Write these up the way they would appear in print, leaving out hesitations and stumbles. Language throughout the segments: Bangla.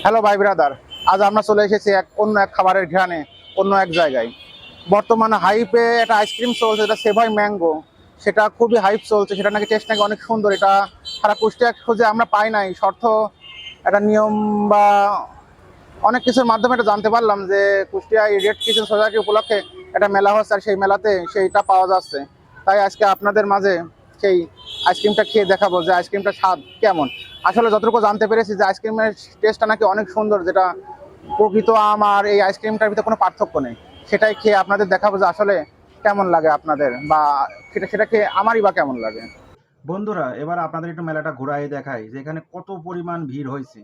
হ্যালো ভাই ব্রাদার, আজ আমরা চলে এসেছি অন্য এক খাবারের ঘ্রাণে, অন্য এক জায়গায়। বর্তমানে হাইপে একটা আইসক্রিম চলছে, যেটা সেভাই ম্যাঙ্গো। সেটা খুবই হাইপ চলছে, সেটা নাকি টেস্ট নাকি অনেক সুন্দর। এটা সারা কুষ্টিয়া খুঁজে আমরা পাই নাই, শর্ত একটা নিয়ম বা অনেক কিছুর মাধ্যমে এটা জানতে পারলাম যে কুষ্টিয়ায় রেড কিচেন সোসাইটি উপলক্ষে একটা মেলা হচ্ছে, আর সেই মেলাতে সেইটা পাওয়া যাচ্ছে। তাই আজকে আপনাদের মাঝে সেই আইসক্রিমটা খেয়ে দেখাবো যে আইসক্রিমটার স্বাদ কেমন। আসলে যতটুকু জানতে পেরেছি যে আইসক্রিমের টেস্টটা নাকি অনেক সুন্দর, যেটা প্রকৃত আম আর এই আইসক্রিমটার ভিতরে কোনো পার্থক্য নেই। সেটাই খেয়ে আপনাদের দেখাবো যে আসলে কেমন লাগে আপনাদের, বা সেটা খেয়ে আমারই বা কেমন লাগে। বন্ধুরা, এবার আপনাদের একটু মেলাটা ঘুরাই দেখাই যে এখানে কত পরিমাণ ভিড় হয়েছে।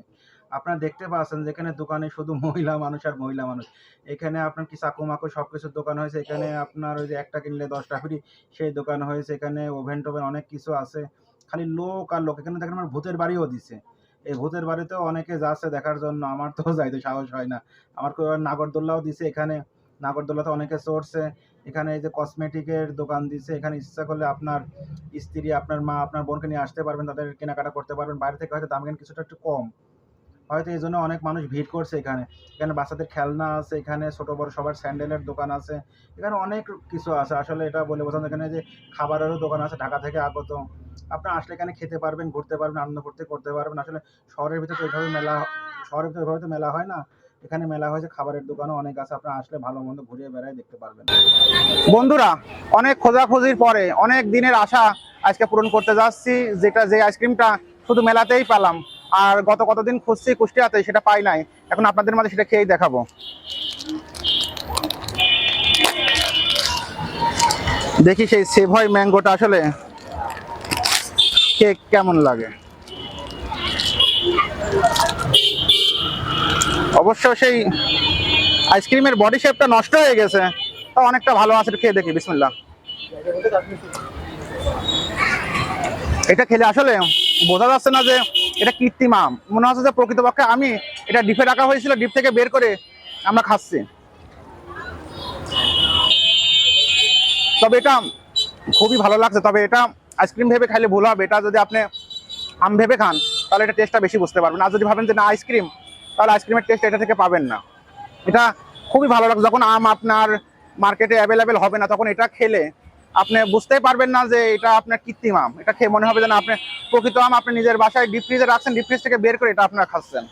আপনারা দেখতে পাচ্ছেন যেখানে দোকানে শুধু মহিলা মানুষ আর মহিলা মানুষ। এখানে আপনার কি চাকু-মাকু সবকিছুর দোকান হয়েছে। এখানে আপনার ওই যে একটা কিনলে 10টা ফ্রি, সেই দোকান হয়েছে। এখানে ওভেন টোভেন অনেক কিছু আছে। খালি লোক আর লোক। এখানে দেখেন আমার ভূতের বাড়িও দিছে। এই ভূতের বাড়িতেও অনেকে যাচ্ছে দেখার জন্য। আমার তো যাইতে সাহস হয় না। আমার নাগরদোল্লাও দিছে এখানে। নাগরদোল্লাতে অনেকে চড়ছে। এখানে এই যে কসমেটিকের দোকান দিছে। এখানে ইচ্ছা করলে আপনার স্ত্রী, আপনার মা, আপনার বোনকে নিয়ে আসতে পারবেন, তাদের কেনাকাটা করতে পারবেন। বাইরে থেকে হয়তো দাম কিছুটা একটু কম, হয়তো এই জন্য অনেক মানুষ ভিড় করছে। এখানে এখানে বাচ্চাদের খেলনা আছে, এখানে ছোট বড় সবার স্যান্ডেলের দোকান আছে। এখানে অনেক কিছু আছে, আসলে এটা বলে বোঝানো। এখানে যে খাবারেরও দোকান আছে, ঢাকা থেকে আগত। আপনারা আসলে এখানে খেতে পারবেন, ঘুরতে পারবেন, আনন্দ ফুর্তি করতে পারবেন। আসলে শহরের ভিতরে তো এইভাবে মেলা, শহরের ভিতরে ওইভাবে তো মেলা হয় না। এখানে মেলা হয়েছে, খাবারের দোকানও অনেক আছে। আপনারা আসলে ভালো মন্দ ঘুরিয়ে বেড়ায় দেখতে পারবেন। বন্ধুরা, অনেক খোঁজাখুঁজির পরে অনেক দিনের আশা আজকে পূরণ করতে যাচ্ছি, যেটা যে আইসক্রিমটা শুধু মেলাতেই পেলাম। আর গত কতদিন খুঁজছি কুষ্টিয়াতে, সেটা পাই নাই। এখন আপনাদের মাঝে সেটা খেয়েই দেখাবো। দেখি সেই সেভয় ম্যাঙ্গোটা আসলে কেক কেমন লাগে। অবশ্য সেই আইসক্রিমের বডি শেপটা নষ্ট হয়ে গেছে, তা অনেকটা ভালো আছে। খেয়ে দেখি, বিসমিল্লাহ। এটা খেলে আসলে বোঝা যাচ্ছে না যে এটা কৃত্রিম আম, মনে হচ্ছে যে প্রকৃতপক্ষে আমি এটা ডিপে রাখা হয়েছিল, ডিপ থেকে বের করে আমরা খাচ্ছি। তবে এটা খুবই ভালো লাগছে। তবে এটা আইসক্রিম ভেবে খাইলে ভুল হবে। এটা যদি আপনি আম ভেবে খান তাহলে এটা টেস্টটা বেশি বুঝতে পারবেন। আর যদি ভাবেন যে না আইসক্রিম, তাহলে আইসক্রিমের টেস্ট এটা থেকে পাবেন না। এটা খুবই ভালো লাগছে। যখন আম আপনার মার্কেটে অ্যাভেলেবেল হবে না, তখন এটা খেলে আপনি বুঝতেই পারবেন না যে এটা আপনার কৃত্রিম আম। এটা খেয়ে মনে হবে যেন আপনি প্রকৃত আম আপনি নিজের বাসায় ডিপ ফ্রিজে রাখছেন, ডিপ ফ্রিজ থেকে বের করে এটা আপনারা খাচ্ছেন।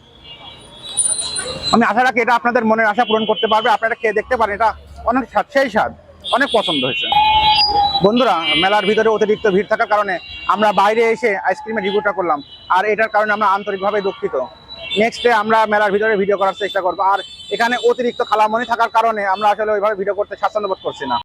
আমি আশা রাখি এটা আপনাদের মনের আশা পূরণ করতে পারবে। আপনারা খেয়ে দেখতে পারেন, এটা অনেক স্বাদ, সেই স্বাদ, অনেক পছন্দ হয়েছে। বন্ধুরা, মেলার ভিতরে অতিরিক্ত ভিড় থাকার কারণে আমরা বাইরে এসে আইসক্রিমের রিভিউটা করলাম, আর এটার কারণে আমরা আন্তরিকভাবে দুঃখিত। নেক্সট ডে আমরা মেলার ভিতরে ভিডিও করার চেষ্টা করবো। আর এখানে অতিরিক্ত খালামনি থাকার কারণে আমরা আসলে ওইভাবে ভিডিও করতে স্বাচ্ছন্দ্য বোধ করছি না।